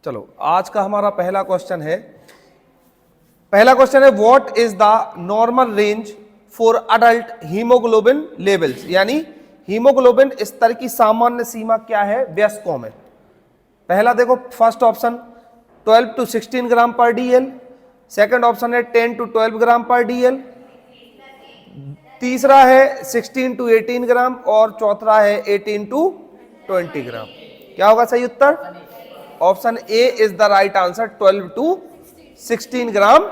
चलो आज का हमारा पहला क्वेश्चन है what is the normal range for adult haemoglobin levels, यानी हीमोग्लोबिन स्तर की सामान्य सीमा क्या है वयस्कों में। पहला देखो, फर्स्ट ऑप्शन 12 to 16 ग्राम पर डीएल, सेकंड ऑप्शन है 10 to 12 ग्राम पर डीएल, तीसरा है 16 to 18 ग्राम और चौथा है 18 to 20 ग्राम। क्या होगा सही उत्तर? Option A is the right answer, 12 to 16 gram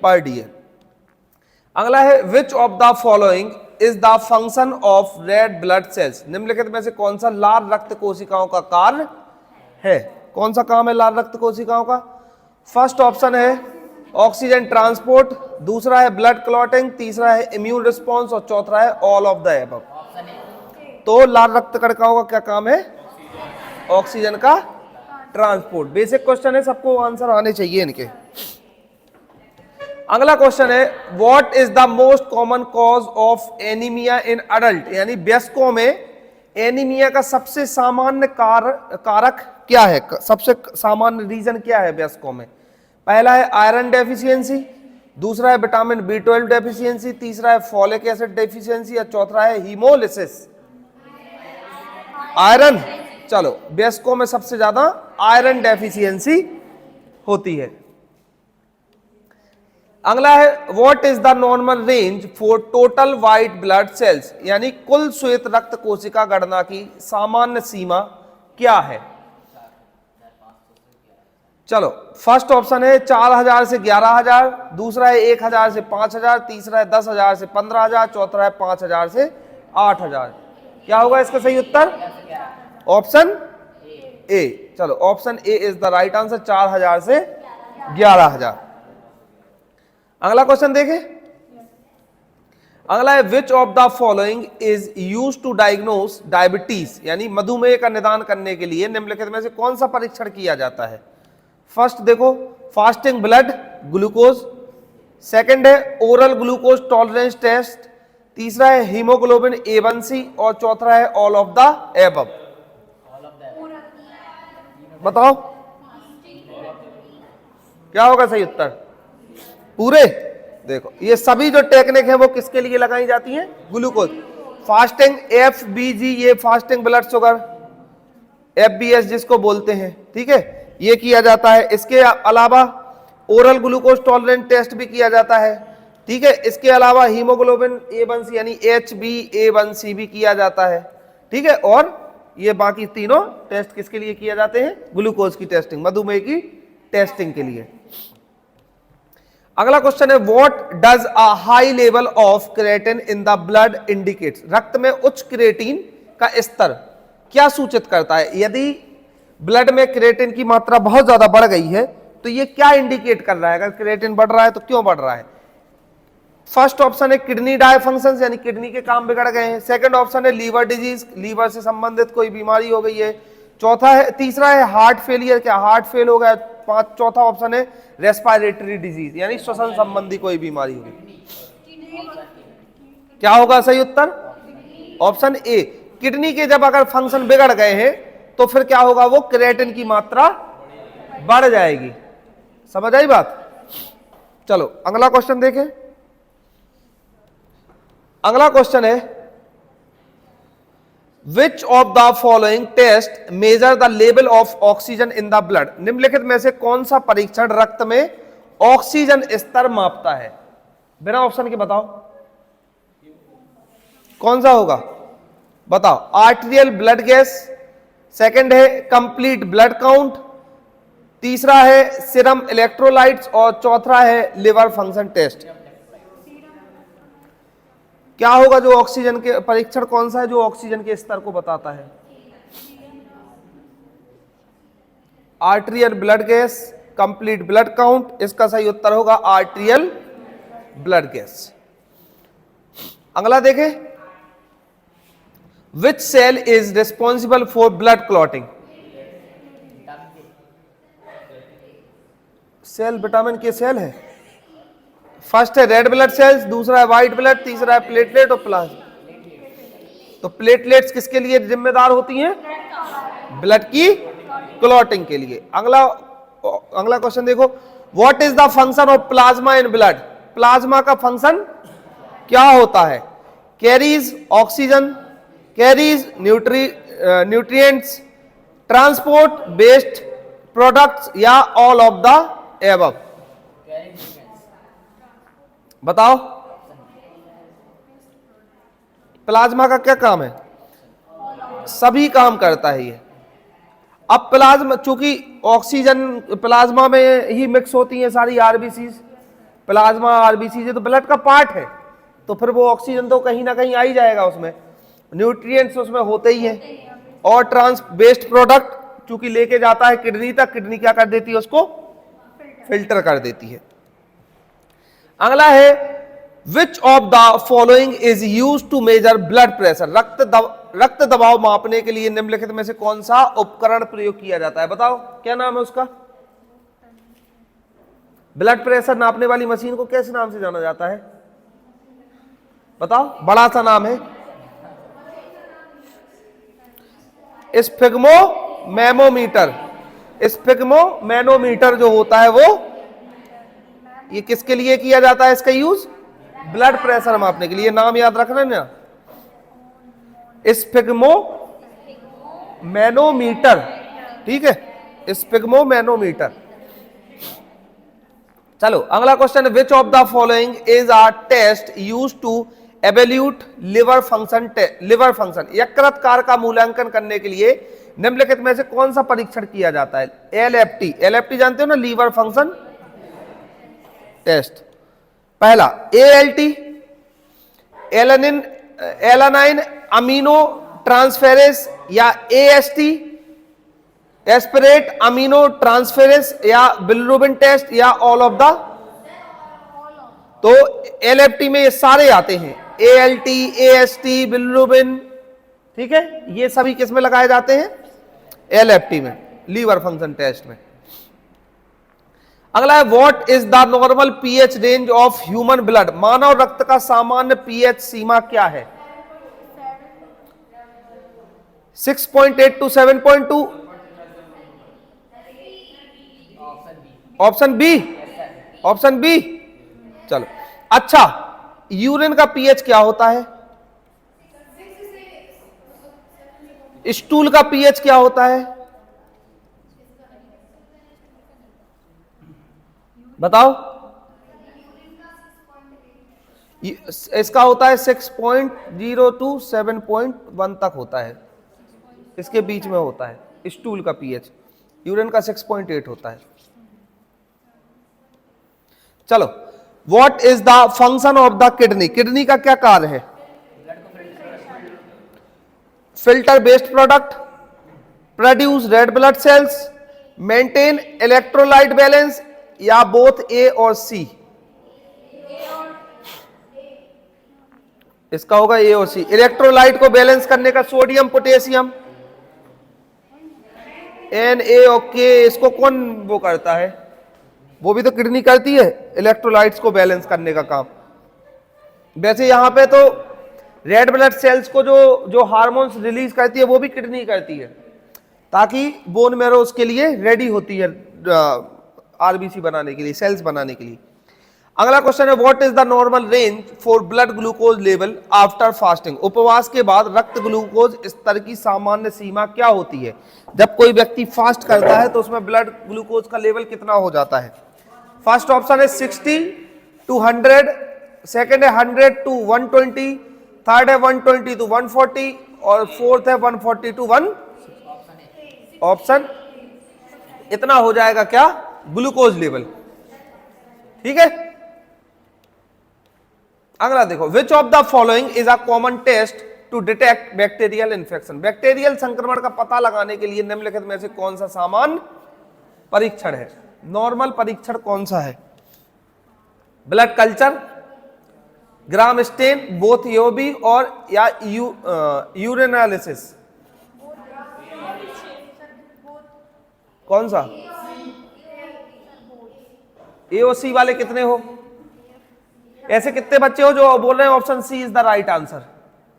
पर डीएल। अगला है which of the following is the function of red blood cells, निम्नलिखित में से कौन सा लाल रक्त कोशिकाओं का कार्य है। कौन सा काम है लाल रक्त कोशिकाओं का? फर्स्ट ऑप्शन है ऑक्सीजन ट्रांसपोर्ट, दूसरा है ब्लड क्लॉटिंग, तीसरा है इम्यून रिस्पॉन्स और चौथा है ऑल ऑफ द एबव। तो लाल रक्त कणिकाओं का क्या काम है? ऑक्सीजन का ट्रांसपोर्ट। बेसिक क्वेश्चन है, सबको आंसर आने चाहिए इनके। अगला क्वेश्चन है what is the most common cause of anaemia in adult, यानी वयस्कों में एनीमिया का सबसे सामान्य कारक क्या है, सबसे सामान्य रीजन क्या है वयस्कों में। पहला है आयरन डेफिशिएंसी, दूसरा है विटामिन B12 डेफिशिएंसी, तीसरा है फॉलिक एसिड डेफिशिएंसी और चौथा है हीमोलिसिस। आयरन, चलो वयस्कों में सबसे ज्यादा आयरन डेफिशिएंसी होती है। अगला है what is the normal range for total white blood sales, यानी कुल श्वेत रक्त कोशिका गणना की सामान्य सीमा क्या है। चलो फर्स्ट ऑप्शन है 4000 से 11000, दूसरा है 1000 से 5000, तीसरा है 10000 से 15000, चौथा है 5000 से 8000। क्या होगा इसका सही उत्तर? Option A. चलो option A is the right answer, 4000 से 11000। अगला क्वेश्चन देखें। अगला है which of the following is used to diagnose diabetes, यानी मधुमेह का निदान करने के लिए निम्नलिखित में से कौन सा परीक्षण किया जाता है। फर्स्ट देखो फास्टिंग ब्लड ग्लूकोज, सेकंड है ओरल ग्लूकोज टॉलरेंस टेस्ट, तीसरा है हीमोग्लोबिन A1C और चौथा है ऑल ऑफ द एबव। बताओ क्या होगा सही उत्तर? पूरे। देखो ये सभी जो टेक्निक है वो किसके लिए लगाई जाती हैं? ग्लूकोज। फास्टिंग FBG, ये फास्टिंग ब्लड शुगर, FBS जिसको बोलते हैं, ठीक है, ये किया जाता है। इसके अलावा ओरल ग्लूकोज टॉलरेंस टेस्ट भी किया जाता है, ठीक है। इसके अलावा हीमोग्लोबिन A1C यानी HbA1c भी किया जाता है, ठीक है। और ये बाकी तीनों टेस्ट किसके लिए किए जाते हैं? ग्लूकोज की टेस्टिंग, मधुमेह की टेस्टिंग के लिए। अगला क्वेश्चन है what does a high level of creatine in the blood indicates, रक्त में उच्च क्रिएटिन का स्तर क्या सूचित करता है। यदि ब्लड में क्रिएटिन की मात्रा बहुत ज्यादा बढ़ गई है तो ये क्या इंडिकेट कर रहा है? अगर क्रिएटिन बढ़ रहा है तो क्यों बढ़ रहा है? फर्स्ट ऑप्शन है किडनी डायफंक्शन, यानी किडनी के काम बिगड़ गए हैं। सेकंड ऑप्शन है लीवर डिजीज, लीवर से संबंधित कोई बीमारी हो गई है। तीसरा है हार्ट फेलियर, क्या हार्ट फेल हो गया। चौथा ऑप्शन है रेस्पिरेटरी डिजीज, यानी श्वसन संबंधी कोई बीमारी हो गई। क्या होगा सही उत्तर? ऑप्शन ए। किडनी के जब अगर फंक्शन बिगड़ गए हैं तो फिर क्या होगा? वो क्रिएटिन की मात्रा बढ़ जाएगी। समझ आई बात? चलो अगला क्वेश्चन देखें। अगला क्वेश्चन है which of the following test measure the level of oxygen in the blood, निम्नलिखित में से कौन सा परीक्षण रक्त में ऑक्सीजन स्तर मापता है। बिना ऑप्शन के बताओ कौन सा होगा, बताओ। आर्टेरियल ब्लड गैस, सेकंड है कंप्लीट ब्लड काउंट, तीसरा है सीरम इलेक्ट्रोलाइट्स और चौथा है लिवर फंक्शन टेस्ट। क्या होगा जो ऑक्सीजन के परीक्षण कौन सा है जो ऑक्सीजन के स्तर को बताता है? Arterial blood gas, complete blood count, इसका सही उत्तर होगा आर्टेरियल ब्लड गैस। अगला देखें which cell is responsible for blood clotting, cell vitamin K cell है। फर्स्ट है रेड ब्लड सेल्स, दूसरा है व्हाइट ब्लड, तीसरा है प्लेटलेट और प्लाज्मा। तो प्लेटलेट्स किसके लिए जिम्मेदार होती हैं? ब्लड की क्लॉटिंग के लिए। अगला क्वेश्चन देखो, what is the function of plasma in blood? Plasma का फंक्शन क्या होता है? Carries oxygen, carries nutrients, transport based products या ऑल ऑफ द एबव? बताओ, प्लाज्मा का क्या काम है? सभी काम करता है ये। अब प्लाज्मा, चूंकि ऑक्सीजन प्लाज्मा में ही मिक्स होती है सारी आरबीसी, प्लाज्मा आरबीसी तो ब्लड का पार्ट है, तो फिर वो ऑक्सीजन तो कहीं ना कहीं आ ही जाएगा उसमें, न्यूट्रिएंट्स उसमें होते ही हैं, और ट्रांस बेस्ड प्रोडक्ट चूंकि लेके जाता है किडनी तक, किडनी क्या कर देती है? उसको फिल्टर कर देती है। अगला है, which of the following is use to measure blood pressure? रक्त दबाव मापने के लिए निम्नलिखित में से कौन सा उपकरण प्रयोग किया जाता है? बताओ, क्या नाम है उसका? ब्लड प्रेशर नापने वाली मशीन को किस नाम से जाना जाता है? बताओ, बड़ा सा नाम है, स्फिग्मोमेनोमीटर। स्फिग्मोमेनोमीटर जो होता है वो, ये किसके लिए किया जाता है इसका यूज? ब्लड प्रेशर मापने के लिए। नाम याद रखना ना, स्फिग्मोमेनोमीटर, ठीक है, स्फिग्मोमेनोमीटर। चलो अगला question, which of the following is a test use to evaluate liver function? यकृत कार्य का मूल्यांकन करने के लिए निम्नलिखित में से कौन सा परीक्षण किया जाता है? एलएफटी जानते हो ना, लीवर फंक्शन टेस्ट। पहला एएलटी, एलानाइन अमीनो ट्रांसफेरेस, या एएसटी, एस्पिरेट अमीनो ट्रांसफेरेस, या बिलिरुबिन टेस्ट, या ऑल ऑफ द? तो एलएफटी में ये सारे आते हैं, एएलटी, एएसटी, बिलिरुबिन, ठीक है, ये सभी किस में लगाए जाते हैं? एलएफटी में, लीवर फंक्शन टेस्ट में। अगला है, what is the normal pH range of human blood? मानव रक्त का सामान्य पीएच सीमा क्या है? 6.8 to 7.2? Option B, option B. चलो अच्छा, यूरिन का पीएच क्या होता है? स्टूल का पीएच क्या होता है? बताओ, इसका होता है 6.0 टू 7.1 तक होता है, इसके बीच में होता है स्टूल का पीएच। यूरिन का 6.8 होता है। चलो, what is the function of the kidney? Kidney का क्या कार्य है? Filter based product, produce red blood sales, maintain electrolyte balance, या बोथ ए और सी? इसका होगा ए और सी। इलेक्ट्रोलाइट को बैलेंस करने का सोडियम, पोटेशियम, एन, ए और के, इसको कौन वो करता है? वो भी तो किडनी करती है, इलेक्ट्रोलाइट्स को बैलेंस करने का काम। वैसे यहां पे तो रेड ब्लड सेल्स को जो हार्मोन्स रिलीज करती है वो भी किडनी करती है, ताकि बोन मैरो उसके लिए रेडी होती है आरबीसी बनाने के लिए, सेल्स बनाने के लिए। अगला क्वेश्चन है, what is the normal range for blood glucose level after fasting? उपवास के बाद रक्त ग्लूकोज स्तर की सामान्य सीमा क्या होती है? जब कोई व्यक्ति फास्ट करता है तो उसमें ब्लड ग्लूकोज का लेवल कितना हो जाता है? फर्स्ट ऑप्शन है 60 टू 100, सेकेंड है 100 टू 120, थर्ड है 120 टू 140, और फोर्थ है 140 टू 1। ऑप्शन इतना हो जाएगा क्या? ग्लूकोज लेवल, ठीक है। अगला देखो, which of the following is a common test to detect bacterial infection? Bacterial संक्रमण का पता लगाने के लिए निम्नलिखित में से कौन सा सामान्य परीक्षण है? नॉर्मल परीक्षण कौन सा है? ब्लड कल्चर, ग्राम स्टेन, बोथ यूबी और या यूरिनालिसिस? कौन सा? एओसी वाले कितने हो? ऐसे कितने बच्चे हो जो बोल रहे हैं option C is the right answer?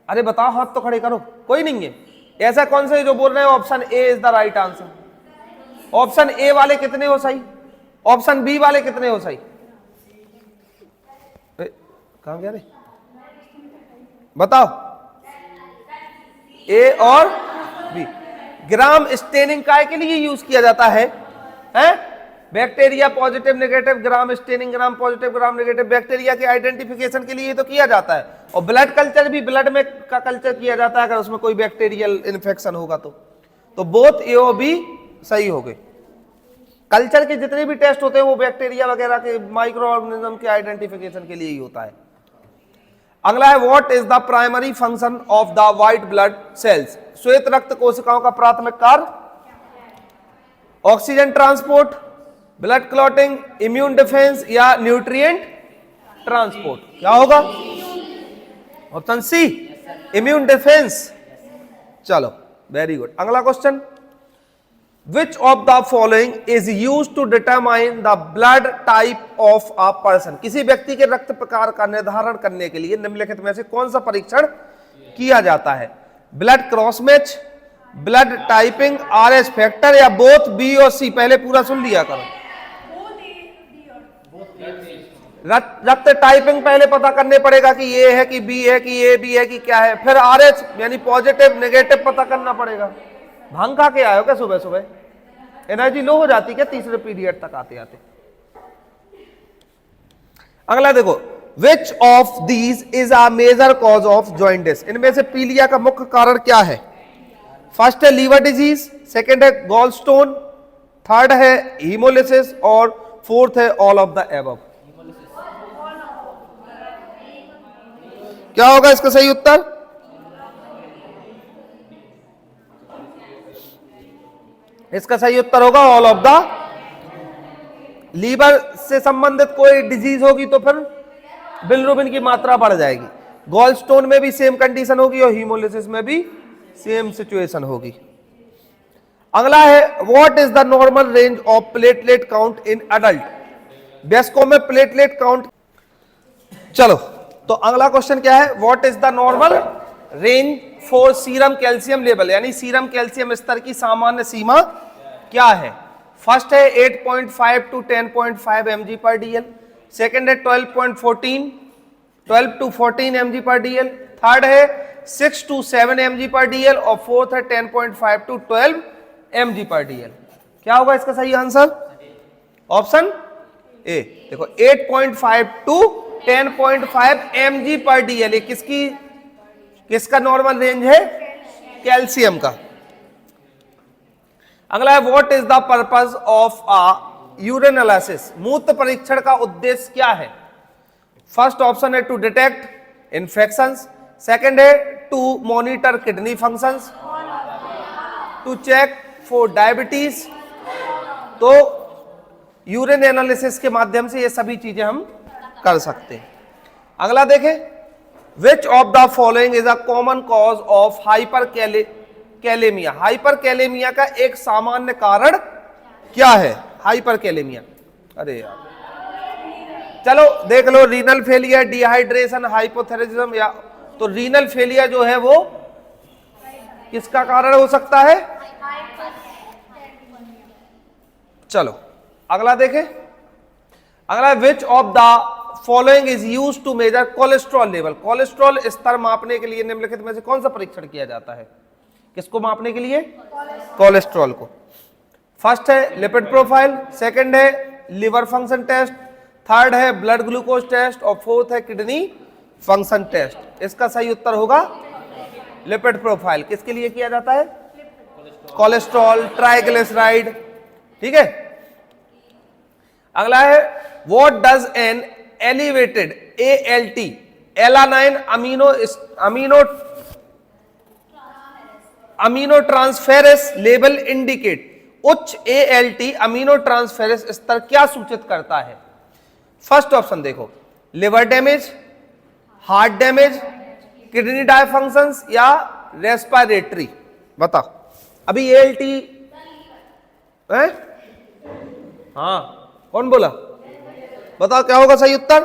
अरे बताओ, हाथ तो खड़े करो, कोई नहीं है। ऐसा कौन से जो बोल रहे हैं option A is the right answer? Option A वाले कितने हो सही, ऑप्शन बी वाले कितने हो सही, कहां गया रे, बताओ। ए और बी। ग्राम स्टेनिंग काय के लिए यूज किया जाता है, हैं? Bacteria positive negative, gram staining, gram positive gram negative, bacteria के आइडेंटिफिकेशन के लिए तो किया जाता है। और ब्लड कल्चर भी, ब्लड में का कल्चर किया जाता है अगर उसमें कोई बैक्टीरियल इन्फेक्शन होगा तो बोथ ए और बी सही हो गए। कल्चर के जितने भी टेस्ट होते हैं वो बैक्टीरिया वगैरह के, माइक्रो ऑर्गेनिज्म के आइडेंटिफिकेशन के लिए ही होता है। अगला है what is the primary function of the white blood cells, श्वेत रक्त कोशिकाओं का प्राथमिक कार्य, oxygen transport, blood clotting, immune defence या न्यूट्रिएंट ट्रांसपोर्ट। क्या होगा, ऑप्शन सी इम्यून डिफेंस। चलो वेरी गुड। अगला question, which of the following is used to determine the blood type of a person, किसी व्यक्ति के रक्त प्रकार का निर्धारण करने के लिए निम्नलिखित में से कौन सा परीक्षण किया जाता है, blood cross match, blood typing, RH factor या बोथ बी और सी। पहले पूरा सुन लिया करो। रक्त टाइपिंग पहले पता करने पड़ेगा कि ये है कि बी है कि ए बी है कि क्या है, फिर आरएच यानी पॉजिटिव नेगेटिव पता करना पड़ेगा। भांग खा के आयो क्या सुबह सुबह, एनर्जी लो हो जाती क्या तीसरे पीरियड तक आते आते। अगला देखो, which of these is a major cause of jaundice, इनमें से पीलिया का मुख्य कारण क्या है। फर्स्ट है लीवर डिजीज, सेकंड है गॉल स्टोन, थर्ड है हीमोलिसिस और फोर्थ है ऑल ऑफ द एबव। क्या होगा इसका सही उत्तर, इसका सही उत्तर होगा ऑल ऑफ द। लीवर से संबंधित कोई डिजीज होगी तो फिर बिलिरुबिन की मात्रा बढ़ जाएगी, गॉल स्टोन में भी सेम कंडीशन होगी और हीमोलिसिस में भी सेम सिचुएशन होगी। अगला है what is the normal range of platelet count in adult, वयस्कों में प्लेटलेट काउंट। चलो तो अगला क्वेश्चन क्या है, what is the normal range for serum calcium level, यानी सीरम कैल्शियम स्तर की सामान्य सीमा क्या है। फर्स्ट है 8.5 टू 10.5 mg पर डीएल, सेकंड है 12 टू 14 mg पर डीएल, थर्ड है 6 टू 7 mg पर डीएल और फोर्थ है 10.5 टू 12 mg पर डीएल। क्या होगा इसका सही आंसर, ऑप्शन ए। देखो 8.5 टू 10.5 mg पर डीएल, ये किसका नॉर्मल रेंज है, कैल्शियम का। अगला है what is the purpose of a urine analysis, मूत्र परीक्षण का उद्देश्य क्या है। फर्स्ट ऑप्शन है टू डिटेक्ट इन्फेक्शंस, सेकंड है to monitor kidney functions, to check for diabetes. तो यूरिन एनालिसिस के माध्यम से ये सभी चीजें हम कर सकते हैं। अगला देखें, विच of the following is a common cause of hyperkalaemia, hyperkalaemia का एक सामान्य कारण क्या है, हाइपरकैलेमिया। अरे यार चलो देख लो, रीनल फेलियर, डिहाइड्रेशन, हाइपोथायरायडिज्म, या तो रीनल फेलियर जो है वो किसका कारण हो सकता है। चलो अगला देखें, अगला which of the following is used to measure cholesterol level, cholesterol स्तर मापने के लिए निम्नलिखित में से कौन सा परीक्षण किया जाता है, किसको मापने के लिए, कोलेस्ट्रॉल को। फर्स्ट है लिपिड प्रोफाइल, सेकंड है लिवर फंक्शन टेस्ट, थर्ड है ब्लड ग्लूकोज टेस्ट और फोर्थ है किडनी फंक्शन टेस्ट। इसका सही उत्तर होगा लिपिड प्रोफाइल। किसके लिए किया जाता है, कोलेस्ट्रॉल, ट्राइग्लिसराइड, ठीक है। अगला है what does an elevated ALT alanine amino transferase level indicate, उच्च ALT अमीनो ट्रांसफेरेस स्तर क्या सूचित करता है। फर्स्ट ऑप्शन देखो, liver damage, heart damage, kidney dysfunctions या रेस्पिरेटरी। बताओ अभी ALT है, हाँ कौन बोला, बताओ क्या होगा सही उत्तर।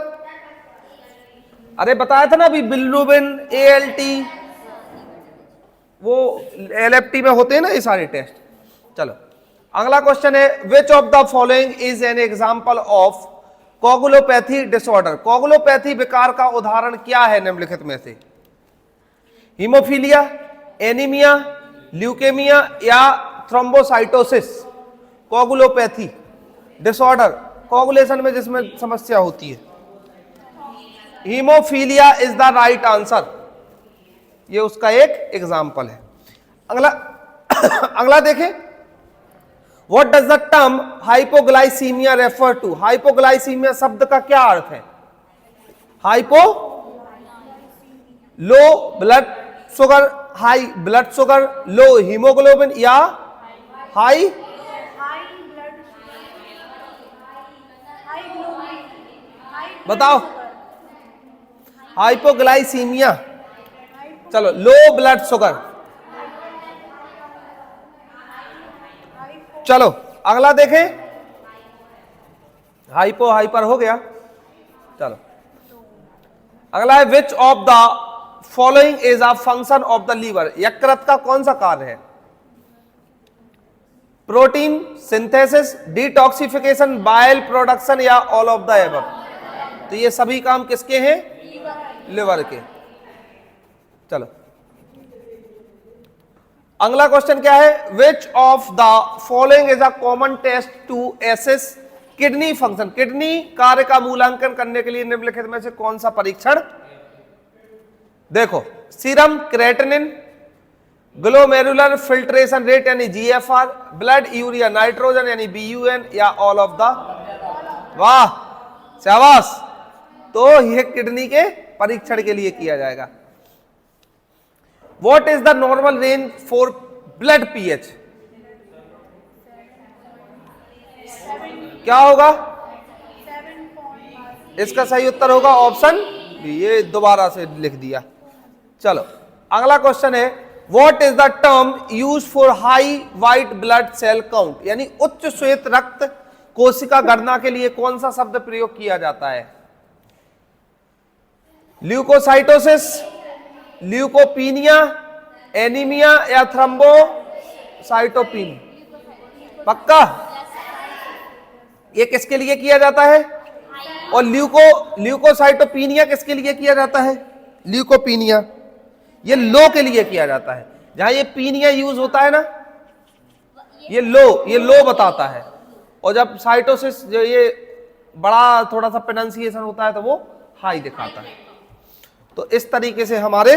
अरे बताया था ना अभी, बिलिरुबिन, ALT, वो LFT में होते हैं ना ये सारे टेस्ट। चलो अगला क्वेश्चन है which of the following is an example of coagulopathy disorder. Coagulopathy विकार का उदाहरण क्या है निम्नलिखित में से? हीमोफीलिया, एनीमिया, ल्यूकेमिया या थ्रोम्बोसाइटोसिस। कोगुलोपैथी डिसऑर्डर, कोगुलेशन में जिसमें समस्या होती है। Haemophilia is the right answer, ये उसका एक एग्जाम्पल है। अगला अगला देखें, what does the term hypoglycaemia refer to. Hypoglycaemia शब्द का क्या अर्थ है? Hypo low blood sugar, high blood sugar, लो हीमोग्लोबिन या हाई बताओ। हाइपोग्लाइसीमिया, चलो लो ब्लड शुगर। चलो अगला देखें, हाइपो हाइपर हो गया। चलो अगला है which of the following is a function of the liver. यकृत का कौन सा कार्य है? Protein synthesis, detoxification, bile production या ऑल ऑफ द एबव। तो ये सभी काम किसके हैं? लिवर के। चलो अगला क्वेश्चन क्या है? Which of the following is a common test to assess kidney function. Kidney कार्य का मूल्यांकन करने के लिए निम्नलिखित में से कौन सा परीक्षण? देखो, serum creatinine, glomerular filtration rate यानी जीएफआर, ब्लड यूरिया नाइट्रोजन यानी बीयूएन या ऑल ऑफ द। वाह शाबाश। तो यह किडनी के परीक्षण के लिए किया जाएगा। What is the normal range for blood pH? क्या होगा? इसका सही उत्तर होगा ऑप्शन बी। ये दोबारा से लिख दिया। चलो अगला क्वेश्चन है what is the term use for high white blood cell count. यानी उच्च श्वेत रक्त कोशिका गणना के लिए कौन सा शब्द प्रयोग किया जाता है? ल्यूकोसाइटोसिस, ल्यूकोपीनिया, एनीमिया या थ्रोम्बोसाइटोपिन। पक्का? ये किसके लिए किया जाता है? और ल्यूकोसाइटोपिनिया किसके लिए किया जाता है? ल्यूकोपीनिया ये लो के लिए किया जाता है। जहां ये पीनिया यूज होता है ना, ये लो बताता है। और जब साइटोसिस जो ये बड़ा थोड़ा सा प्रोनाउंसिएशन होता है तो वो हाई दिखाता है। तो इस तरीके से हमारे